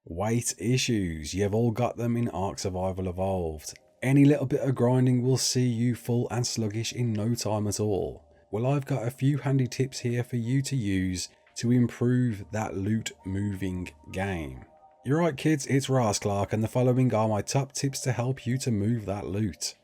Weight issues, you've all got them in ARK Survival Evolved. Any little bit of grinding will see you full and sluggish in no time at all. Well, I've got a few handy tips here for you to use to improve that loot moving game. You're right kids, it's Raasclark and the following are my top tips to help you to move that loot.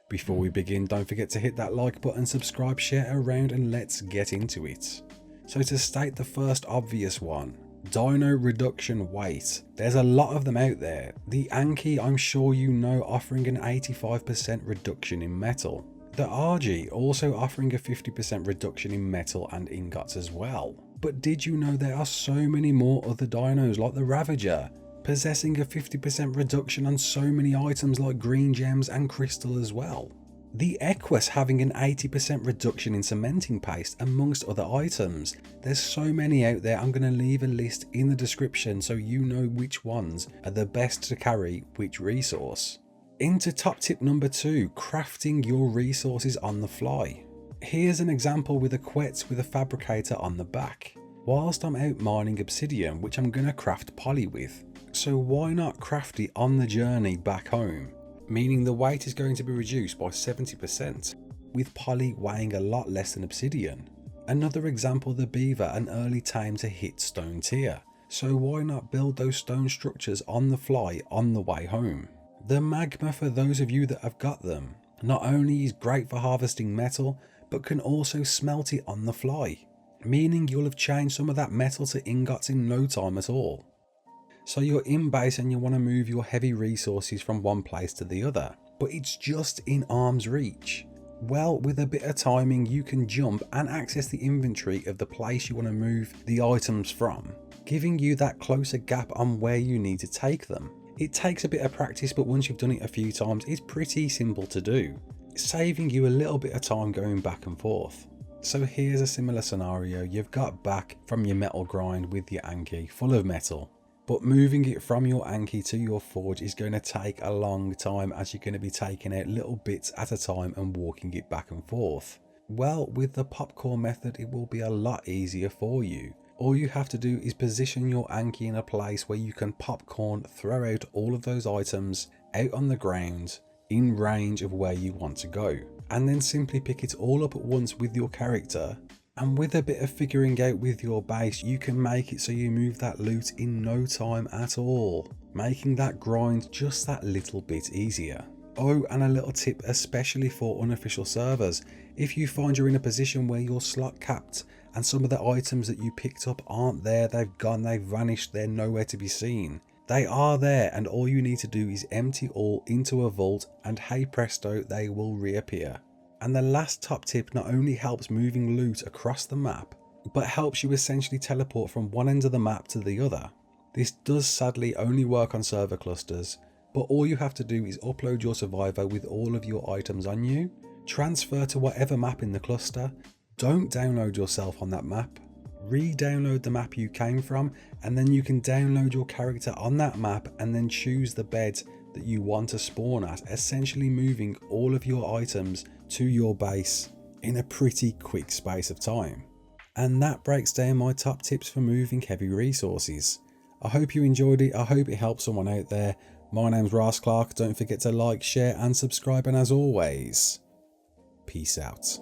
Before we begin, don't forget to hit that like button, subscribe, share around, and let's get into it. So to state the first obvious one, Dino reduction weight. There's a lot of them out there. The Anki, I'm sure you know, offering an 85% reduction in metal. The RG also offering a 50% reduction in metal and ingots as well. But did you know there are so many more other dinos like the Ravager, possessing a 50% reduction on so many items like green gems and crystal as well. The Equus having an 80% reduction in cementing paste amongst other items. There's so many out there, I'm going to leave a list in the description so you know which ones are the best to carry which resource. Into top tip number 2, crafting your resources on the fly. Here's an example with a Quetz with a fabricator on the back. Whilst I'm out mining obsidian, which I'm going to craft poly with. So why not craft it on the journey back home? Meaning the weight is going to be reduced by 70%, with poly weighing a lot less than obsidian. Another example, the beaver, an early tame to hit stone tier. So why not build those stone structures on the fly on the way home? The magma, for those of you that have got them, not only is great for harvesting metal, but can also smelt it on the fly. Meaning you'll have changed some of that metal to ingots in no time at all. So you're in base and you want to move your heavy resources from one place to the other, but it's just in arm's reach. Well, with a bit of timing you can jump and access the inventory of the place you want to move the items from, giving you that closer gap on where you need to take them. It takes a bit of practice, but once you've done it a few times it's pretty simple to do, saving you a little bit of time going back and forth. So here's a similar scenario, you've got back from your metal grind with your Anki full of metal. But moving it from your Anki to your forge is going to take a long time, as you're going to be taking out little bits at a time and walking it back and forth. Well, with the popcorn method it will be a lot easier for you. All you have to do is position your Anki in a place where you can popcorn throw out all of those items out on the ground in range of where you want to go. And then simply pick it all up at once with your character. And with a bit of figuring out with your base, you can make it so you move that loot in no time at all, making that grind just that little bit easier. Oh, and a little tip especially for unofficial servers, if you find you're in a position where you're slot capped and some of the items that you picked up aren't there, they've gone, they've vanished, they're nowhere to be seen. They are there and all you need to do is empty all into a vault and hey presto, they will reappear. And the last top tip not only helps moving loot across the map, but helps you essentially teleport from one end of the map to the other. This does sadly only work on server clusters, but all you have to do is upload your survivor with all of your items on you, transfer to whatever map in the cluster, don't download yourself on that map, re-download the map you came from, and then you can download your character on that map and then choose the bed that you want to spawn at, essentially moving all of your items to your base in a pretty quick space of time. And that breaks down my top tips for moving heavy resources. I hope you enjoyed it, I hope it helped someone out there. My name's Raasclark, don't forget to like, share and subscribe, and as always, peace out.